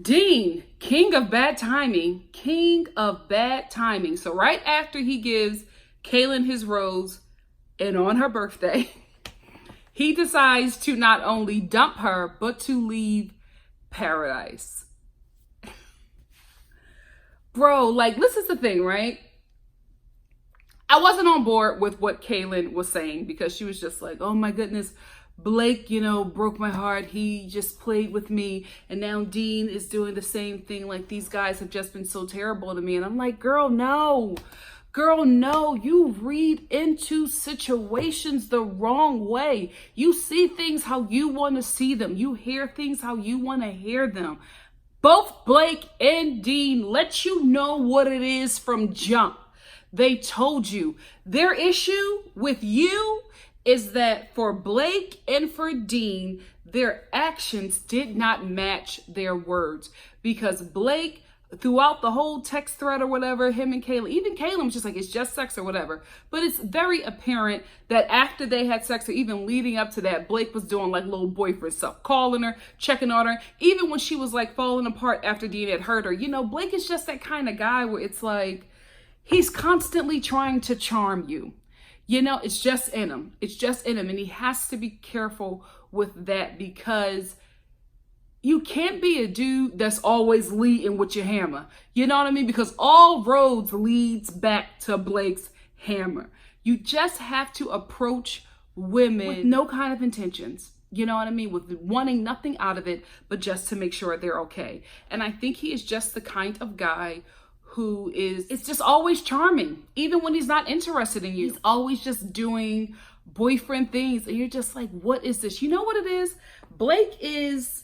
Dean, king of bad timing, king of bad timing. So right after he gives Kaylin his rose and on her birthday, he decides to not only dump her, but to leave paradise. Bro, like, this is the thing, right? I wasn't on board with what Kaylin was saying because she was just like, oh my goodness, Blake, broke my heart. He just played with me. And now Dean is doing the same thing. Like, these guys have just been so terrible to me. And I'm like, girl, no. Girl, no. You read into situations the wrong way. You see things how you want to see them. You hear things how you want to hear them. Both Blake and Dean let you know what it is from jump. They told you. Their issue with you is that for Blake and for Dean, their actions did not match their words. Because Blake, throughout the whole text thread or whatever, him and Kaylin, even Kaylin was just like, it's just sex or whatever. But it's very apparent that after they had sex or even leading up to that, Blake was doing like little boyfriend stuff, calling her, checking on her. Even when she was like falling apart after Dean had hurt her. Blake is just that kind of guy where it's like, he's constantly trying to charm you. It's just in him. It's just in him. And he has to be careful with that because you can't be a dude that's always leading with your hammer. You know what I mean? Because all roads leads back to Blake's hammer. You just have to approach women with no kind of intentions. You know what I mean? With wanting nothing out of it, but just to make sure they're okay. And I think he is just the kind of guy who it's just always charming, even when he's not interested in you. He's always just doing boyfriend things. And you're just like, what is this? You know what it is? Blake is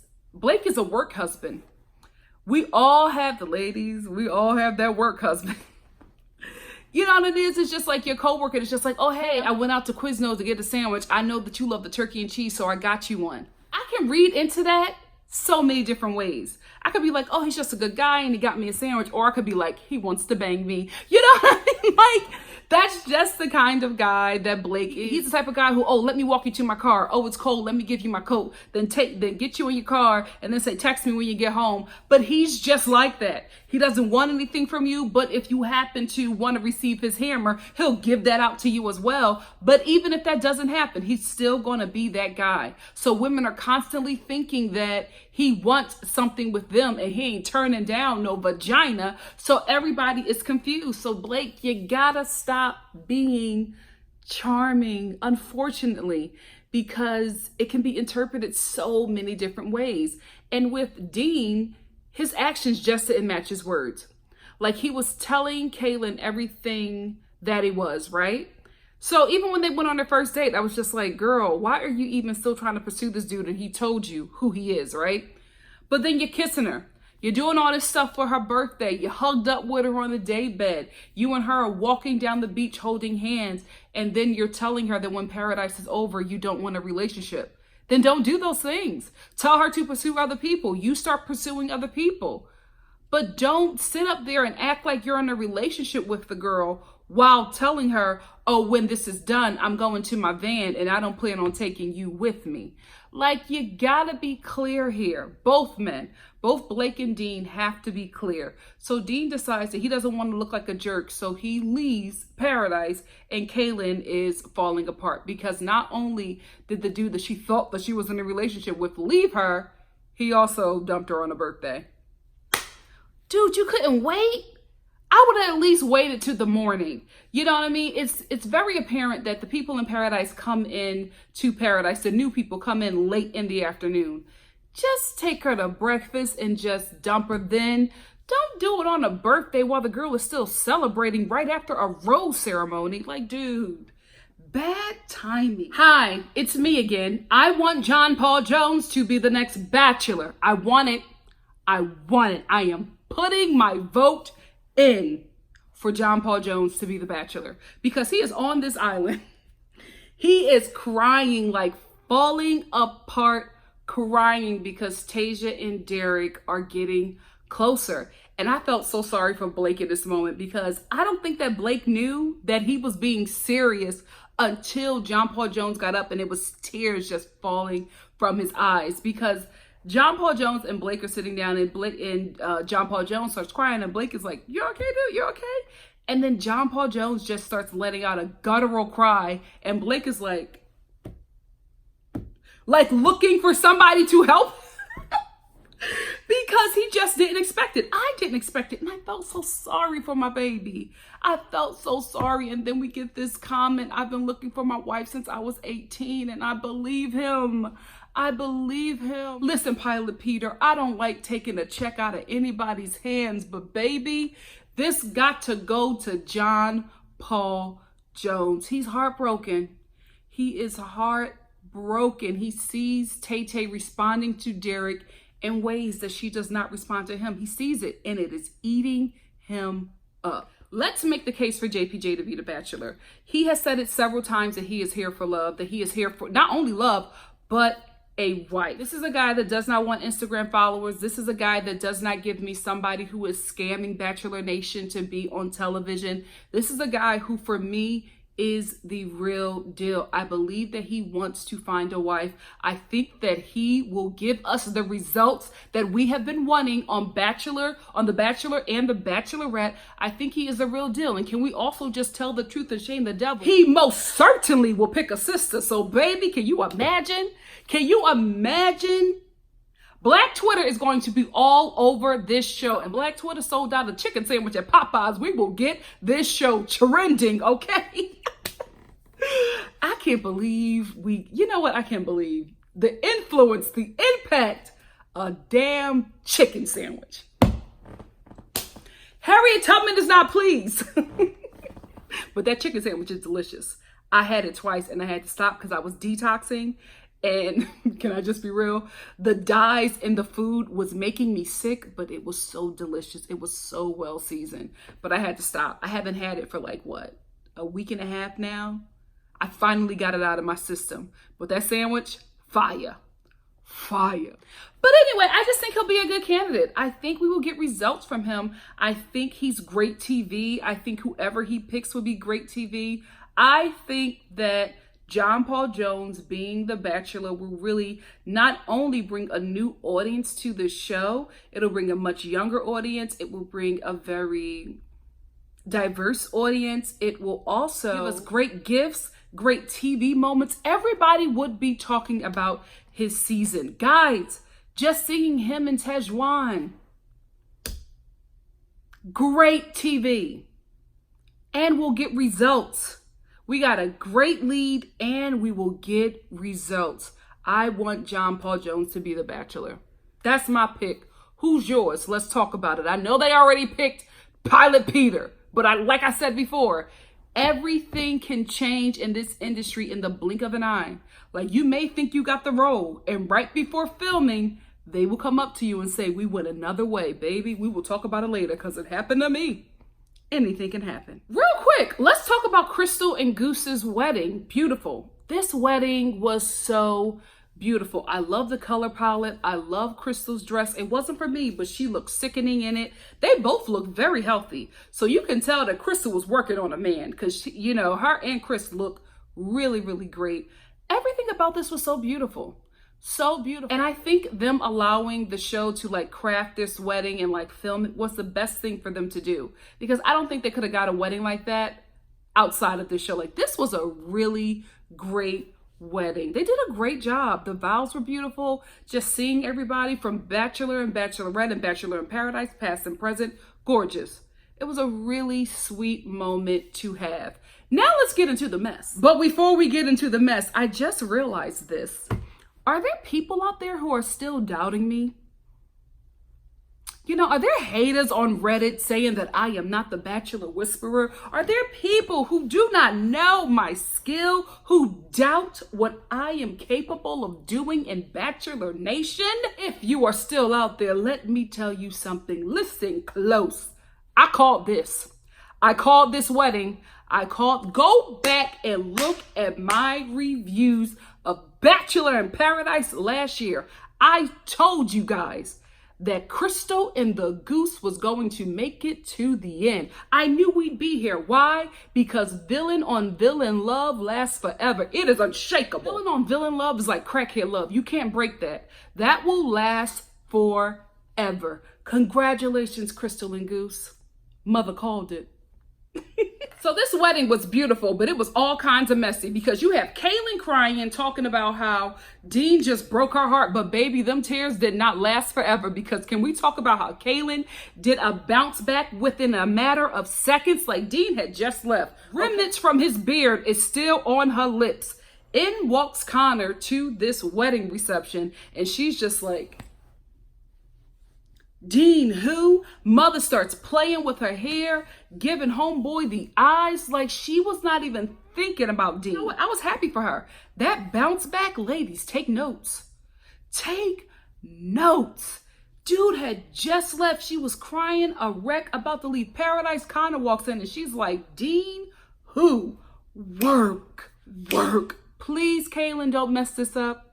a work husband. We all have the ladies. We all have that work husband. You know what it is? It's just like your coworker. It's just like, oh, hey, I went out to Quiznos to get a sandwich. I know that you love the turkey and cheese, so I got you one. I can read into that so many different ways. I could be like, oh, he's just a good guy and he got me a sandwich. Or I could be like, he wants to bang me. You know what I mean? Like, that's just the kind of guy that Blake is. He's the type of guy who, oh, let me walk you to my car. Oh, it's cold. Let me give you my coat. Then get you in your car and then say, text me when you get home. But he's just like that. He doesn't want anything from you. But if you happen to want to receive his hammer, he'll give that out to you as well. But even if that doesn't happen, he's still going to be that guy. So women are constantly thinking that he wants something with them and he ain't turning down no vagina. So everybody is confused. So Blake, you gotta stop being charming, unfortunately, because it can be interpreted so many different ways. And with Dean, his actions just didn't match his words. Like, he was telling Kaylin everything that he was, right? So even when they went on their first date, I was just like, girl, why are you even still trying to pursue this dude? And he told you who he is, right? But then you're kissing her. You're doing all this stuff for her birthday. You hugged up with her on the daybed. You and her are walking down the beach holding hands. And then you're telling her that when paradise is over, you don't want a relationship. Then don't do those things. Tell her to pursue other people. You start pursuing other people. But don't sit up there and act like you're in a relationship with the girl while telling her, oh, when this is done, I'm going to my van and I don't plan on taking you with me. Like, you gotta be clear here. Both men, both Blake and Dean have to be clear. So Dean decides that he doesn't want to look like a jerk. So he leaves paradise and Kaylin is falling apart because not only did the dude that she thought that she was in a relationship with leave her, he also dumped her on her birthday. Dude, you couldn't wait? I would have at least waited to the morning. You know what I mean? It's very apparent that the people in paradise come in to paradise. The new people come in late in the afternoon. Just take her to breakfast and just dump her then. Don't do it on a birthday while the girl is still celebrating right after a rose ceremony. Like, dude, bad timing. Hi, it's me again. I want John Paul Jones to be the next Bachelor. I want it. I want it. I am putting my vote in for John Paul Jones to be the Bachelor because he is on this island. He is crying, like falling apart, crying because Tasia and Derek are getting closer. And I felt so sorry for Blake in this moment because I don't think that Blake knew that he was being serious until John Paul Jones got up and it was tears just falling from his eyes because John Paul Jones and Blake are sitting down, and John Paul Jones starts crying, and Blake is like, "You okay, dude? You okay?" And then John Paul Jones just starts letting out a guttural cry, and Blake is like looking for somebody to help because he just didn't expect it. I didn't expect it, and I felt so sorry for my baby. I felt so sorry. And then we get this comment, "I've been looking for my wife since I was 18, and I believe him. I believe him." Listen, Pilot Peter, I don't like taking a check out of anybody's hands, but baby, this got to go to John Paul Jones. He's heartbroken. He is heartbroken. He sees Tay-Tay responding to Derek in ways that she does not respond to him. He sees it, and it is eating him up. Let's make the case for JPJ to be the Bachelor. He has said it several times that he is here for love, that he is here for not only love, but a wife. This is a guy that does not want Instagram followers. This is a guy that does not give me somebody who is scamming Bachelor Nation to be on television. This is a guy who, for me, is the real deal. I believe that he wants to find a wife. I think that he will give us the results that we have been wanting on The Bachelor and The Bachelorette. I think he is the real deal. And can we also just tell the truth and shame the devil? He most certainly will pick a sister. So baby, can you imagine? Can you imagine? Black Twitter is going to be all over this show. And Black Twitter sold out a chicken sandwich at Popeyes. We will get this show trending, okay? I can't believe I can't believe the influence, the impact, a damn chicken sandwich. Harriet Tubman is not pleased. But that chicken sandwich is delicious. I had it twice and I had to stop because I was detoxing. And can I just be real? The dyes in the food was making me sick, but it was so delicious. It was so well seasoned, but I had to stop. I haven't had it for a week and a half now. I finally got it out of my system, but that sandwich, fire. But anyway, I just think he'll be a good candidate. I think we will get results from him. I think he's great TV. I think whoever he picks will be great TV. I think that John Paul Jones being the Bachelor will really not only bring a new audience to the show, it'll bring a much younger audience. It will bring a very diverse audience. It will also give us great gifts, great TV moments. Everybody would be talking about his season. Guys, just seeing him and Tejuan, great TV. And we'll get results. We got a great lead and we will get results. I want John Paul Jones to be the Bachelor. That's my pick. Who's yours? Let's talk about it. I know they already picked Pilot Peter, but like I said before, everything can change in this industry in the blink of an eye. Like, you may think you got the role, and right before filming, they will come up to you and say, "We went another way, baby. We will talk about it later because it happened to me." Anything can happen. Real quick, let's talk about Crystal and Goose's wedding. Beautiful. This wedding was so beautiful. I love the color palette. I love Crystal's dress. It wasn't for me, but she looked sickening in it. They both look very healthy. So you can tell that Crystal was working on a man because, her and Chris look really, really great. Everything about this was so beautiful. So beautiful. And I think them allowing the show to craft this wedding and film it was the best thing for them to do, because I don't think they could have got a wedding like that outside of this show. This was a really great wedding. They did a great job. The vows were beautiful. Just seeing everybody from Bachelor and Bachelorette and Bachelor in Paradise, past and present, gorgeous. It was a really sweet moment to have. Now let's get into the mess. But before we get into the mess, I just realized this. Are there people out there who are still doubting me? Are there haters on Reddit saying that I am not the Bachelor Whisperer? Are there people who do not know my skill, who doubt what I am capable of doing in Bachelor Nation? If you are still out there, let me tell you something. Listen close. I called this. I called this wedding. Go back and look at my reviews of Bachelor in Paradise last year. I told you guys that Crystal and the Goose was going to make it to the end. I knew we'd be here. Why? Because villain on villain love lasts forever. It is unshakable. Villain on villain love is like crackhead love. You can't break that. That will last forever. Congratulations, Crystal and Goose. Mother called it. So this wedding was beautiful, but it was all kinds of messy because you have Kaylin crying, talking about how Dean just broke her heart, but baby, them tears did not last forever, because can we talk about how Kaylin did a bounce back within a matter of seconds? Like, Dean had just left. Remnants from his beard is still on her lips. In walks Connor to this wedding reception, and she's just like, Dean, who? Mother starts playing with her hair, giving homeboy the eyes like she was not even thinking about Dean. You know what? I was happy for her. That bounce back, ladies, take notes. Take notes. Dude had just left. She was crying a wreck, about to leave paradise. Connor walks in and she's like, Dean, who? Work. Please, Kaylin, don't mess this up.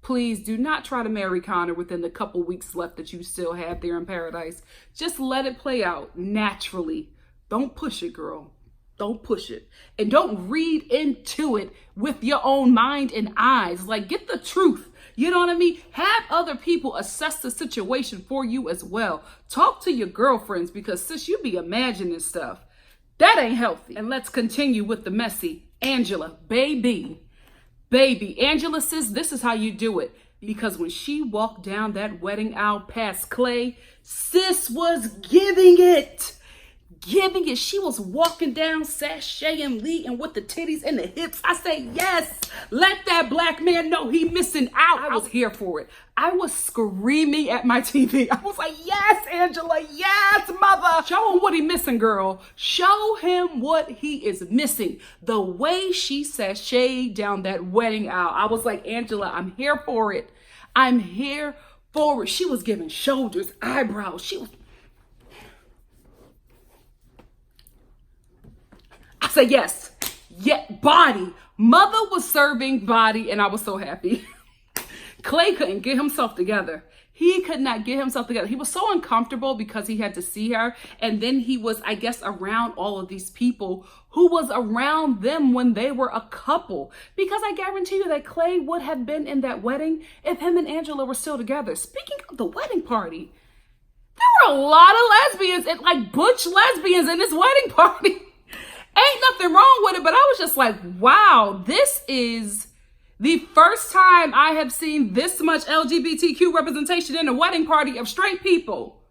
Please do not try to marry Connor within the couple weeks left that you still have there in paradise. Just let it play out naturally. Don't push it, girl. Don't push it. And don't read into it with your own mind and eyes. Like, get the truth. You know what I mean? Have other people assess the situation for you as well. Talk to your girlfriends, because sis, you be imagining stuff. That ain't healthy. And let's continue with the messy. Angela, baby, Angela says this is how you do it. Because when she walked down that wedding aisle past Clay, sis was giving it. She was walking down, sashaying, leading with the titties and the hips. I say, yes, let that black man know he missing out. I was here for it. I was screaming at my TV. I was like, yes, Angela, yes, mother. Show him what he missing, girl. Show him what he is missing. The way she sashayed down that wedding aisle, I was like, Angela, I'm here for it. I'm here for it. She was giving shoulders, eyebrows. She was... I said, yes, body. Mother was serving body, and I was so happy. Clay couldn't get himself together. He could not get himself together. He was so uncomfortable because he had to see her. And then he was, I guess, around all of these people who was around them when they were a couple. Because I guarantee you that Clay would have been in that wedding if him and Angela were still together. Speaking of the wedding party, there were a lot of lesbians, and like butch lesbians in this wedding party. Ain't nothing wrong with it, but I was just like, wow, this is the first time I have seen this much LGBTQ representation in a wedding party of straight people.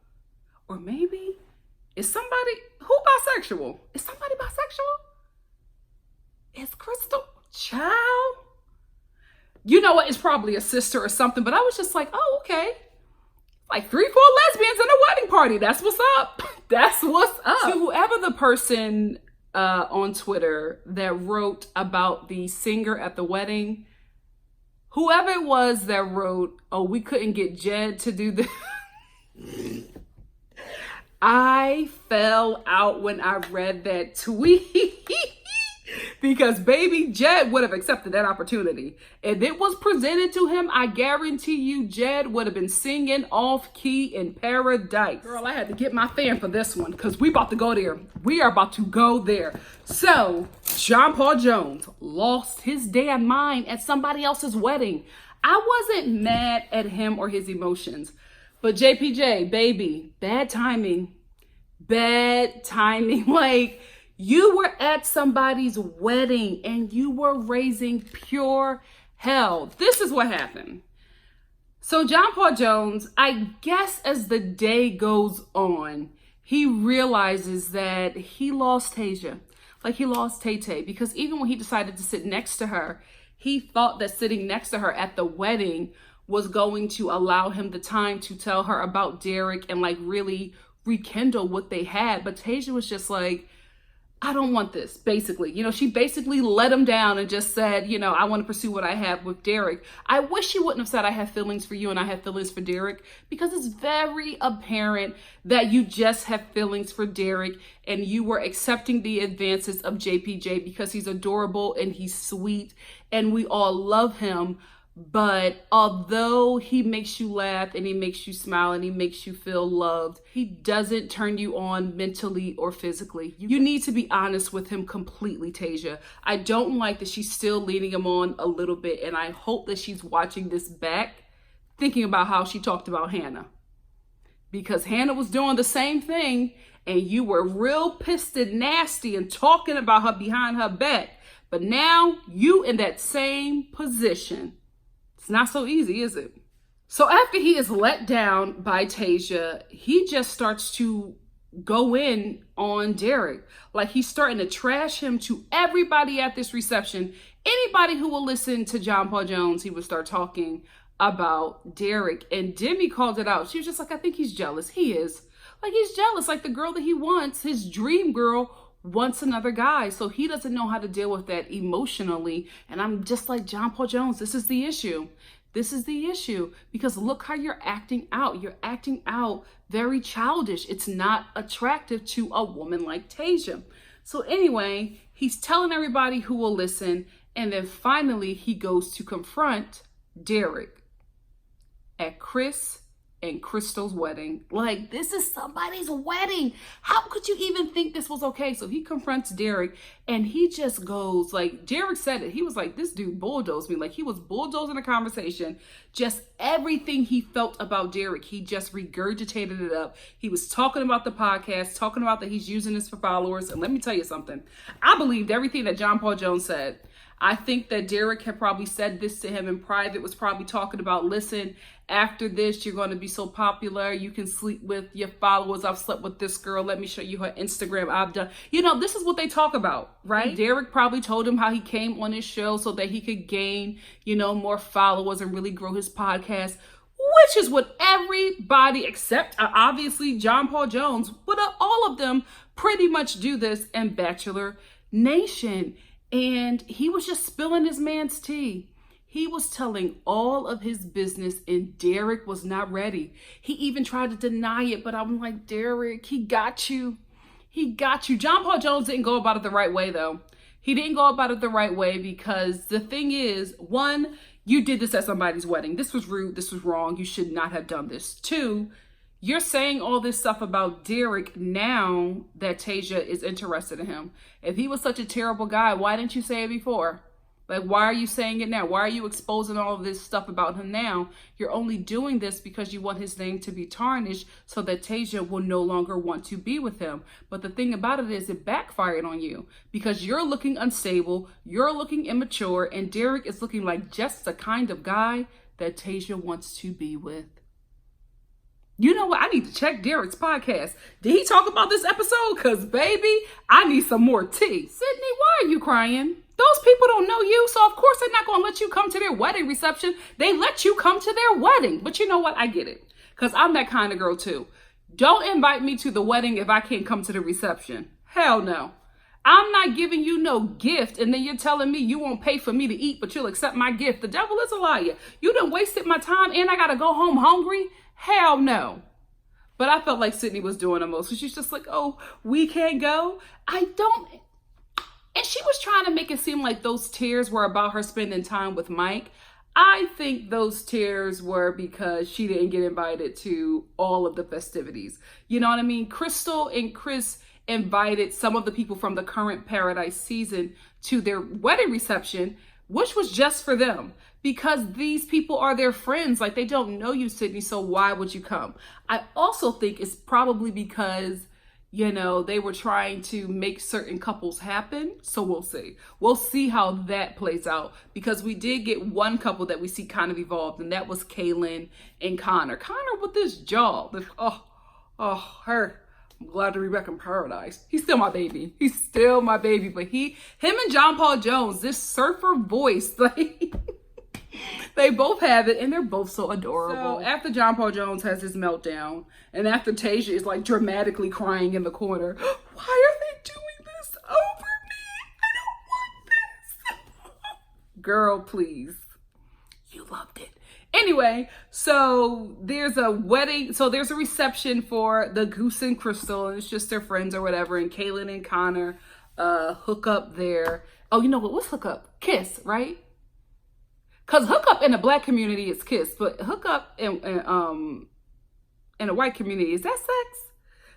Or maybe, is somebody, who bisexual? Is somebody bisexual? Is Crystal? Child? You know what, it's probably a sister or something, but I was just like, oh, okay. Like 3-4 lesbians in a wedding party. That's what's up. That's what's up. To whoever the person on Twitter that wrote about the singer at the wedding, whoever it was that wrote, oh, we couldn't get Jed to do this. I fell out when I read that tweet. Because baby, Jed would have accepted that opportunity. If it was presented to him, I guarantee you Jed would have been singing off key in paradise. Girl, I had to get my fan for this one because we about to go there. We are about to go there. So, John Paul Jones lost his damn mind at somebody else's wedding. I wasn't mad at him or his emotions. But JPJ, baby, bad timing. Like, you were at somebody's wedding and you were raising pure hell. This is what happened. So John Paul Jones, I guess as the day goes on, he realizes that he lost Tasia. Like he lost Tay-Tay, because even when he decided to sit next to her, he thought that sitting next to her at the wedding was going to allow him the time to tell her about Derek and like really rekindle what they had. But Tasia was just like, I don't want this, basically. You know, she basically let him down and just said, you know, I want to pursue what I have with Derek. I wish she wouldn't have said I have feelings for you and I have feelings for Derek, because it's very apparent that you just have feelings for Derek and you were accepting the advances of JPJ because he's adorable and he's sweet and we all love him. But although he makes you laugh and he makes you smile and he makes you feel loved, he doesn't turn you on mentally or physically. You need to be honest with him completely, Tasia. I don't like that she's still leading him on a little bit, and I hope that she's watching this back, thinking about how she talked about Hannah. Because Hannah was doing the same thing, and you were real pissed and nasty and talking about her behind her back. But now you in that same position. It's not so easy, is it? So after he is let down by Tasia, he just starts to go in on Derek. Like, he's starting to trash him to everybody at this reception. Anybody who will listen to John Paul Jones, he would start talking about Derek. And Demi called it out. She was just like, I think he's jealous. He is. Like, he's jealous. Like, the girl that he wants, his dream girl, wants another guy. So he doesn't know how to deal with that emotionally. And I'm just like, John Paul Jones, this is the issue. This is the issue. Because look how you're acting out. You're acting out very childish. It's not attractive to a woman like Tasia. So anyway, he's telling everybody who will listen. And then finally, he goes to confront Derek at Chris and Crystal's wedding. Like, this is somebody's wedding. How could you even think this was okay? So he confronts Derek, and he just goes, like, Derek said it. He was like, this dude bulldozed me. Like, he was bulldozing the conversation. Just everything he felt about Derek, he just regurgitated it up. He was talking about the podcast, talking about that he's using this for followers. And let me tell you something. I believed everything that John Paul Jones said. I think that Derek had probably said this to him in private, was probably talking about, listen, after this, you're going to be so popular. You can sleep with your followers. I've slept with this girl. Let me show you her Instagram. I've done, this is what they talk about, right? Derek probably told him how he came on his show so that he could gain, more followers and really grow his podcast, which is what everybody except obviously John Paul Jones, but all of them pretty much do this in Bachelor Nation. And he was just spilling his man's tea. He was telling all of his business, and Derek was not ready. He even tried to deny it, but I'm like, Derek, he got you. He got you. John Paul Jones didn't go about it the right way, though. He didn't go about it the right way because the thing is, one, you did this at somebody's wedding. This was rude. This was wrong. You should not have done this. Two, you're saying all this stuff about Derek now that Tasia is interested in him. If he was such a terrible guy, why didn't you say it before? Like, why are you saying it now? Why are you exposing all of this stuff about him now? You're only doing this because you want his name to be tarnished so that Tasia will no longer want to be with him. But the thing about it is it backfired on you because you're looking unstable, you're looking immature, and Derek is looking like just the kind of guy that Tasia wants to be with. You know what? I need to check Derek's podcast. Did he talk about this episode? Because, baby, I need some more tea. Sydney, why are you crying? Those people don't know you, so of course they're not going to let you come to their wedding reception. They let you come to their wedding. But you know what? I get it. Because I'm that kind of girl, too. Don't invite me to the wedding if I can't come to the reception. Hell no. I'm not giving you no gift, and then you're telling me you won't pay for me to eat, but you'll accept my gift. The devil is a liar. You done wasted my time, and I got to go home hungry? Hell no. But I felt like Sydney was doing the most. So she's just like, oh, we can't go? I don't. And she was trying to make it seem like those tears were about her spending time with Mike. I think those tears were because she didn't get invited to all of the festivities. You know what I mean? Crystal and Chris invited some of the people from the current Paradise season to their wedding reception, which was just for them. Because these people are their friends. Like, they don't know you, Sydney, so why would you come? I also think it's probably because, they were trying to make certain couples happen. So we'll see. We'll see how that plays out. Because we did get one couple that we see kind of evolved, and that was Kaylin and Connor. Connor with this jaw. Her. I'm glad to be back in paradise. He's still my baby. He's still my baby. But him and John Paul Jones, this surfer voice, like... They both have it, and they're both so adorable. So after John Paul Jones has his meltdown, and after Tasia is like dramatically crying in the corner, why are they doing this over me? I don't want this. Girl, please. You loved it. Anyway, so there's a wedding. So there's a reception for the Goose and Crystal, and it's just their friends or whatever. And Kaylin and Connor hook up there. Oh, you know what? What's hook up? Kiss, right? Because hookup in the black community is kiss, but hookup in the white community, is that sex?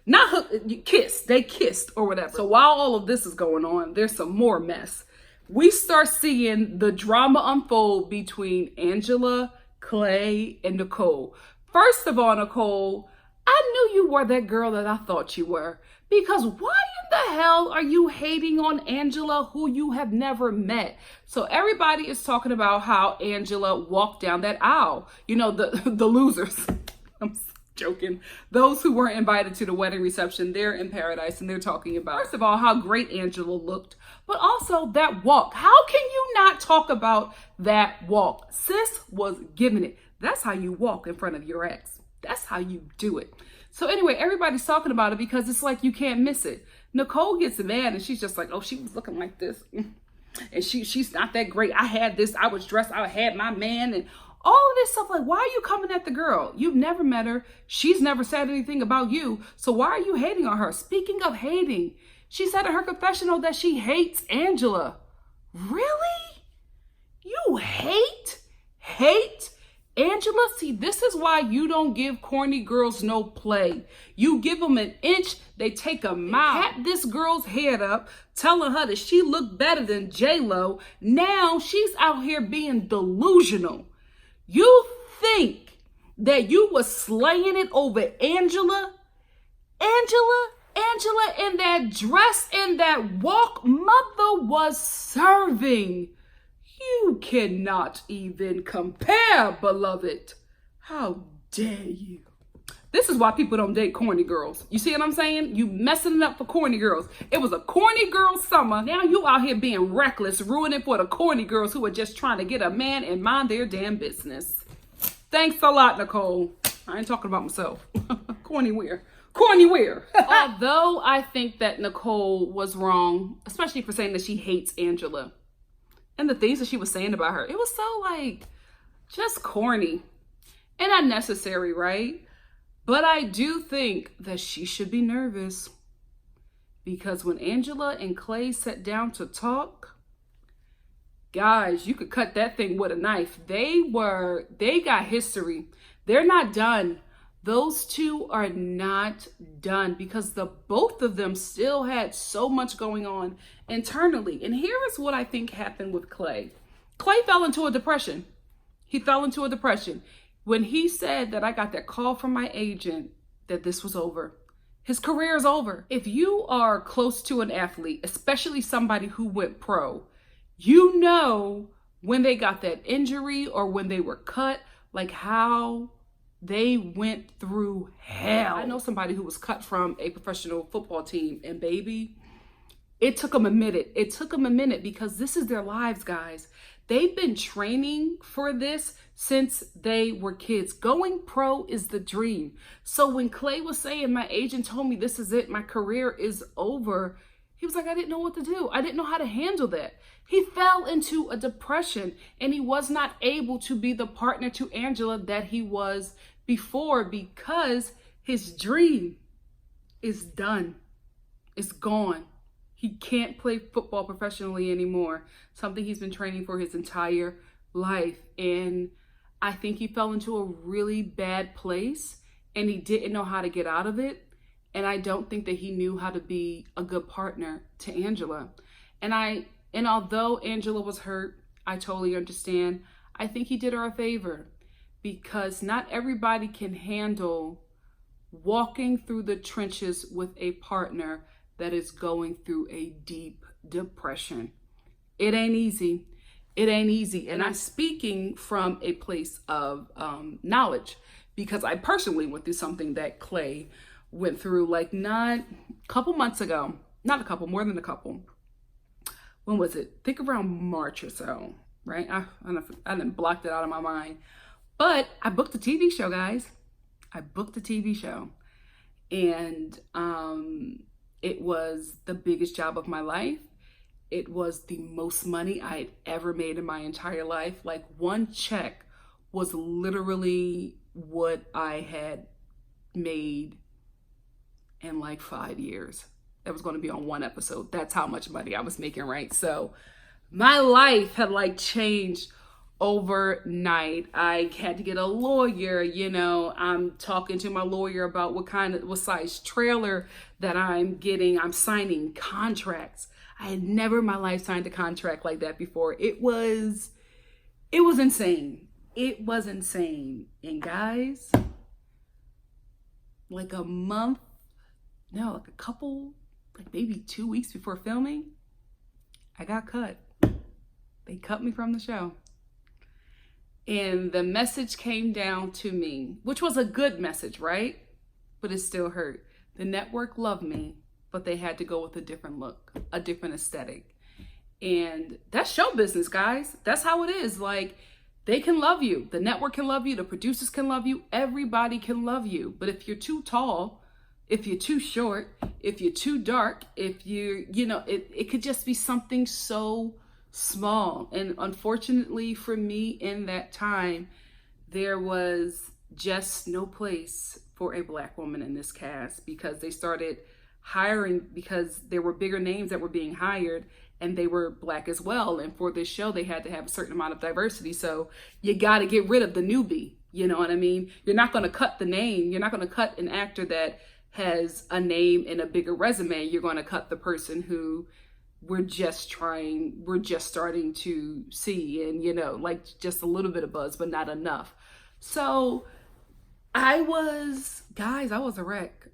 Not hook, kiss. They kissed or whatever. So while all of this is going on, there's some more mess. We start seeing the drama unfold between Angela, Clay, and Nicole. First of all, Nicole, I knew you were that girl that I thought you were. Because why in the hell are you hating on Angela, who you have never met? So everybody is talking about how Angela walked down that aisle. You know, the losers. I'm joking. Those who weren't invited to the wedding reception, they're in paradise and they're talking about, first of all, how great Angela looked, but also that walk. How can you not talk about that walk? Sis was giving it. That's how you walk in front of your ex. That's how you do it. So anyway, everybody's talking about it because it's like you can't miss it. Nicole gets mad and she's just like, oh, she was looking like this. And she's not that great. I had this, I was dressed, I had my man, and all of this stuff. Like, why are you coming at the girl? You've never met her. She's never said anything about you. So why are you hating on her? Speaking of hating, she said in her confessional that she hates Angela. Really? You hate Angela? See, this is why you don't give corny girls no play. You give them an inch, they take a mile. Pat this girl's head up, telling her that she looked better than J-Lo. Now she's out here being delusional. You think that you were slaying it over Angela? Angela in that dress and that walk, mother was serving. You cannot even compare, beloved. How dare you? This is why people don't date corny girls. You see what I'm saying? You messing it up for corny girls. It was a corny girl summer. Now you out here being reckless, ruining for the corny girls who are just trying to get a man and mind their damn business. Thanks a lot, Nicole. I ain't talking about myself. Corny where? Corny where? Although I think that Nicole was wrong, especially for saying that she hates Angela. And the things that she was saying about her, it was so like just corny and unnecessary, right? But I do think that she should be nervous because when Angela and Clay sat down to talk, guys, you could cut that thing with a knife. They got history. They're not done. Those two are not done because both of them still had so much going on internally. And here is what I think happened with Clay. Clay fell into a depression. He fell into a depression when he said that I got that call from my agent that this was over. His career is over. If you are close to an athlete, especially somebody who went pro, you know when they got that injury or when they were cut, like how they went through hell. I know somebody who was cut from a professional football team, and baby, it took them a minute. It took them a minute because this is their lives, guys. They've been training for this since they were kids. Going pro is the dream. So when Clay was saying, my agent told me this is it, my career is over, he was like, I didn't know what to do. I didn't know how to handle that. He fell into a depression and he was not able to be the partner to Angela that he was before because his dream is done. It's gone. He can't play football professionally anymore. Something he's been training for his entire life. And I think he fell into a really bad place and he didn't know how to get out of it. And I don't think that he knew how to be a good partner to Angela. And although Angela was hurt, I totally understand. I think he did her a favor because not everybody can handle walking through the trenches with a partner that is going through a deep depression. It ain't easy. It ain't easy. And I'm speaking from a place of knowledge because I personally went through something that Clay went through like not a couple months ago, not a couple, more than a couple. When was it? I think around March or so, right? I didn't block it out of my mind. But I booked a TV show, guys. I booked a TV show. And it was the biggest job of my life. It was the most money I had ever made in my entire life. Like one check was literally what I had made in like 5 years. That was going to be on one episode. That's how much money I was making, right? So my life had like changed overnight. I had to get a lawyer, you know. I'm talking to my lawyer about what size trailer that I'm getting. I'm signing contracts. I had never in my life signed a contract like that before. It was insane. It was insane. And guys, like a month, no, like a couple, like maybe 2 weeks before filming, I got cut. They cut me from the show. And the message came down to me, which was a good message, right? But it still hurt. The network loved me, but they had to go with a different look, a different aesthetic. And that's show business, guys. That's how it is. Like, they can love you. The network can love you. The producers can love you. Everybody can love you. But if you're too tall, if you're too short, if you're too dark, if you know, it could just be something so small. And unfortunately for me in that time, there was just no place for a Black woman in this cast, because they started hiring, because there were bigger names that were being hired and they were Black as well. And for this show, they had to have a certain amount of diversity. So you got to get rid of the newbie. You know what I mean? You're not going to cut the name. You're not going to cut an actor that has a name and a bigger resume. You're going to cut the person who we're just starting to see, and, you know, like just a little bit of buzz, but not enough. So I was a wreck.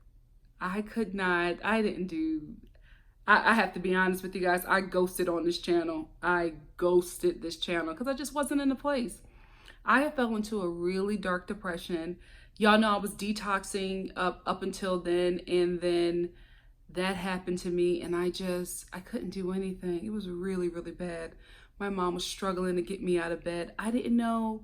I have to be honest with you guys. I ghosted on this channel. I ghosted this channel because I just wasn't in the place. I have fell into a really dark depression. Y'all know I was detoxing up until then, and then that happened to me, and I couldn't do anything. It was really, really bad. My mom was struggling to get me out of bed. I didn't know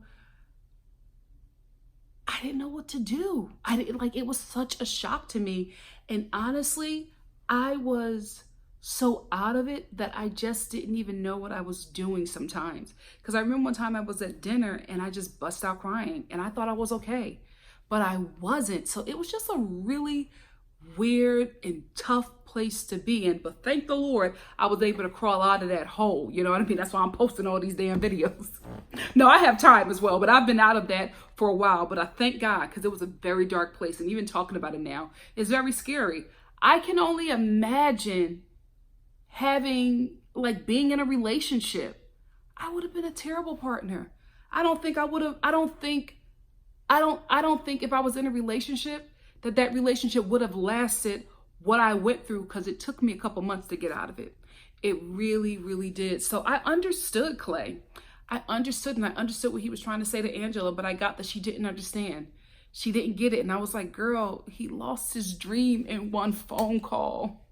what to do. It was such a shock to me. And honestly, I was so out of it that I just didn't even know what I was doing sometimes. Because I remember one time I was at dinner and I just bust out crying, and I thought I was okay, but I wasn't. So it was just a really weird and tough place to be in. But thank the Lord, I was able to crawl out of that hole. You know what I mean? That's why I'm posting all these damn videos. No, I have time as well, but I've been out of that for a while. But I thank God, because it was a very dark place. And even talking about it now is very scary. I can only imagine being in a relationship. I would have been a terrible partner. I don't think if I was in a relationship that relationship would have lasted what I went through, because it took me a couple months to get out of it. It really, really did. So I understood Clay. I understood what he was trying to say to Angela, but I got that she didn't understand. She didn't get it. And I was like, girl, he lost his dream in one phone call.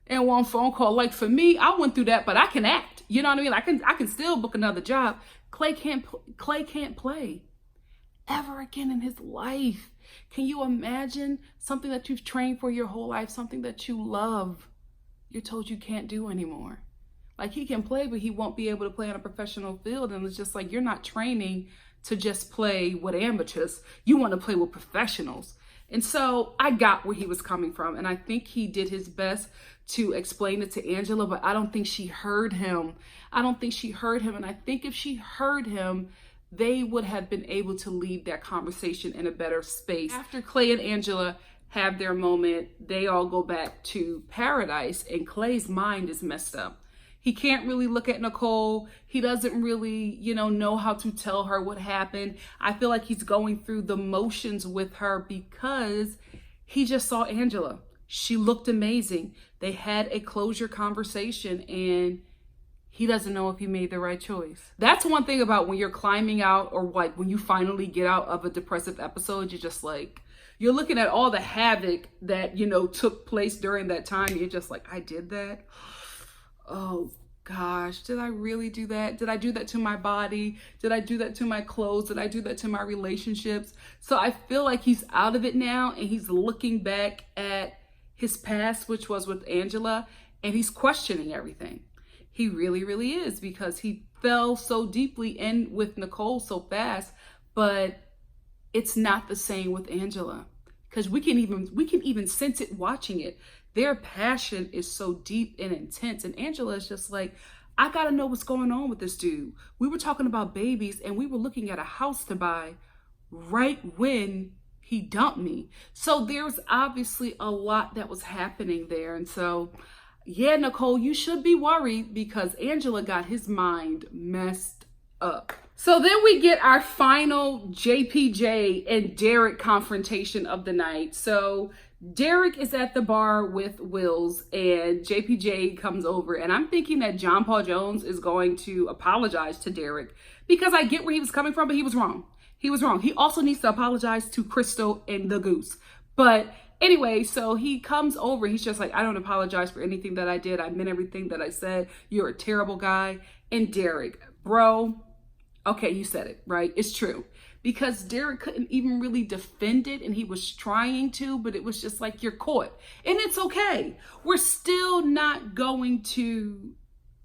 Like, for me, I went through that, but I can act. You know what I mean? I can still book another job. Clay can't play ever again in his life. Can you imagine something that you've trained for your whole life, something that you love, you're told you can't do anymore? Like, he can play, but he won't be able to play on a professional field. And it's just like, you're not training to just play with amateurs. You want to play with professionals. And so I got where he was coming from. And I think he did his best to explain it to Angela, but I don't think she heard him. And I think if she heard him, they would have been able to leave that conversation in a better space. After Clay and Angela have their moment, they all go back to paradise, and Clay's mind is messed up. He can't really look at Nicole. He doesn't really, know how to tell her what happened. I feel like he's going through the motions with her because he just saw Angela. She looked amazing. They had a closure conversation, and he doesn't know if he made the right choice. That's one thing about when you're climbing out, or like when you finally get out of a depressive episode, you're just like, you're looking at all the havoc that, took place during that time. You're just like, I did that? Oh gosh, did I really do that? Did I do that to my body? Did I do that to my clothes? Did I do that to my relationships? So I feel like he's out of it now, and he's looking back at his past, which was with Angela, and he's questioning everything. He really, really is, because he fell so deeply in with Nicole so fast, but it's not the same with Angela, because we can even sense it watching it. Their passion is so deep and intense, and Angela is just like, I gotta know what's going on with this dude. We were talking about babies and we were looking at a house to buy right when he dumped me. So there's obviously a lot that was happening there. And so, yeah, Nicole, you should be worried because Angela got his mind messed up. So then we get our final JPJ and Derek confrontation of the night. So Derek is at the bar with Wills and JPJ comes over, and I'm thinking that John Paul Jones is going to apologize to Derek because I get where he was coming from, but he was wrong. He was wrong. He also needs to apologize to Crystal and the Goose. But anyway, so he comes over. He's just like, I don't apologize for anything that I did. I meant everything that I said. You're a terrible guy. And Derek, bro, okay, you said it, right? It's true. Because Derek couldn't even really defend it, and he was trying to, but it was just like, you're caught. And it's okay. We're still not going to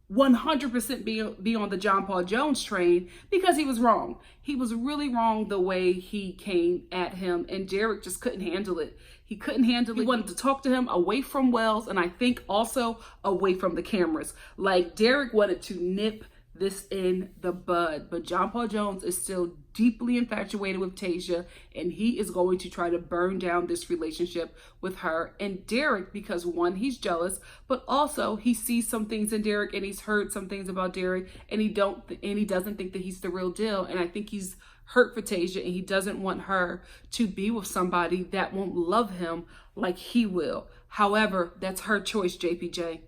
100% be on the John Paul Jones train because he was wrong. He was really wrong the way he came at him, and Derek just couldn't handle it. He couldn't handle it. He wanted to talk to him away from Wells, and I think also away from the cameras. Like, Derek wanted to nip this in the bud, but John Paul Jones is still deeply infatuated with Tasia, and he is going to try to burn down this relationship with her and Derek because, one, he's jealous, but also he sees some things in Derek and he's heard some things about Derek, and he doesn't think that he's the real deal. And I think he's hurt for Tasia, and he doesn't want her to be with somebody that won't love him like he will. However, that's her choice, JPJ.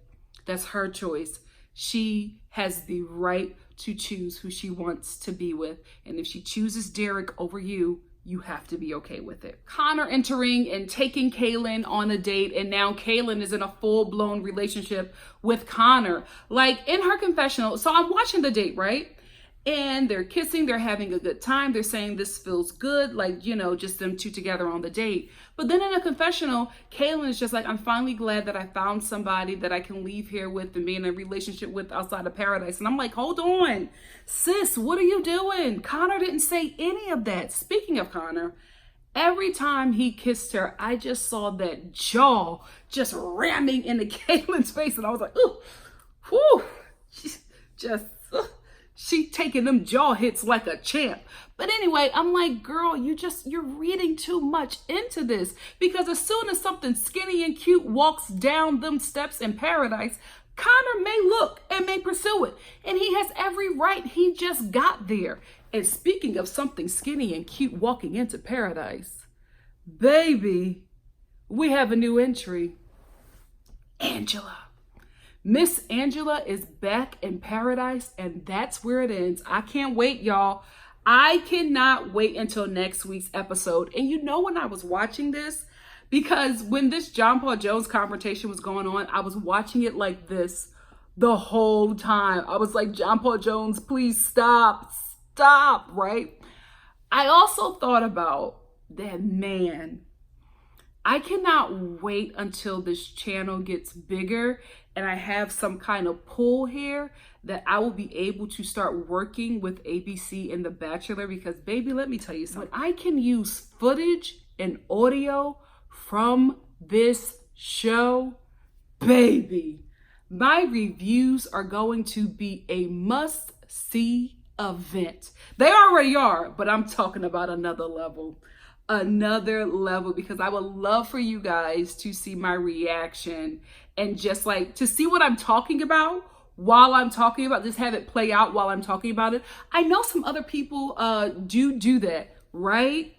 That's her choice. She has the right to choose who she wants to be with. And if she chooses Derek over you, you have to be okay with it. Connor entering and taking Kaylin on a date, and now Kaylin is in a full-blown relationship with Connor. Like, in her confessional, so I'm watching the date, right? And they're kissing, they're having a good time. They're saying this feels good, like, you know, just them two together on the date. But then in a confessional, Kaylin is just like, I'm finally glad that I found somebody that I can leave here with and be in a relationship with outside of paradise. And I'm like, hold on, sis, what are you doing? Connor didn't say any of that. Speaking of Connor, every time he kissed her, I just saw that jaw just ramming into Kaylin's face. And I was like, ooh, whew, she taking them jaw hits like a champ. But anyway, I'm like, girl, you're reading too much into this, because as soon as something skinny and cute walks down them steps in paradise, Connor may look and may pursue it. And he has every right. He just got there. And speaking of something skinny and cute walking into paradise, baby, we have a new entry. Angela. Miss Angela is back in paradise, and that's where it ends. I can't wait, y'all. I cannot wait until next week's episode. And you know, when I was watching this, because when this John Paul Jones confrontation was going on, I was watching it like this the whole time. I was like, John Paul Jones, please stop, right? I also thought about that, man, I cannot wait until this channel gets bigger and I have some kind of pull here that I will be able to start working with ABC and The Bachelor, because baby, let me tell you something. I can use footage and audio from this show, baby, my reviews are going to be a must-see event. They already are, but I'm talking about another level, because I would love for you guys to see my reaction and just like to see what I'm talking about while I'm talking about, just have it play out while I'm talking about it. I know some other people do that, right?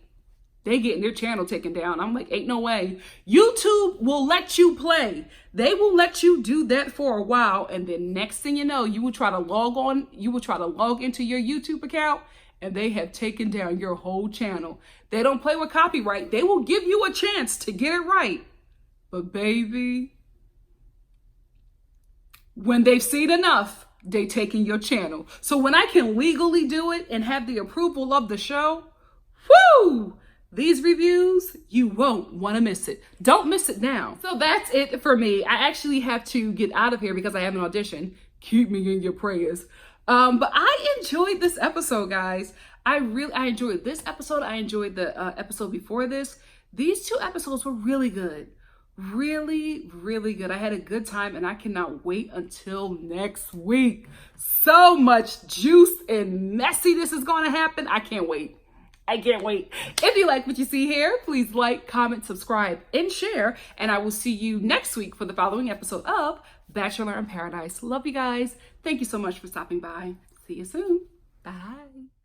They getting their channel taken down. I'm like, ain't no way. YouTube will let you play. They will let you do that for a while, and then next thing you know, you will try to log into your YouTube account, and they have taken down your whole channel. They don't play with copyright. They will give you a chance to get it right. But baby, when they've seen enough, they taking your channel. So when I can legally do it and have the approval of the show, whoo! These reviews, you won't want to miss it. Don't miss it now. So that's it for me. I actually have to get out of here because I have an audition. Keep me in your prayers. But I enjoyed this episode, guys. I enjoyed this episode. I enjoyed the episode before this. These two episodes were really good. Really, really good. I had a good time and I cannot wait until next week. So much juice and messiness is going to happen. I can't wait. I can't wait. If you like what you see here, please like, comment, subscribe, and share. And I will see you next week for the following episode of Bachelor in Paradise. Love you guys. Thank you so much for stopping by. See you soon. Bye.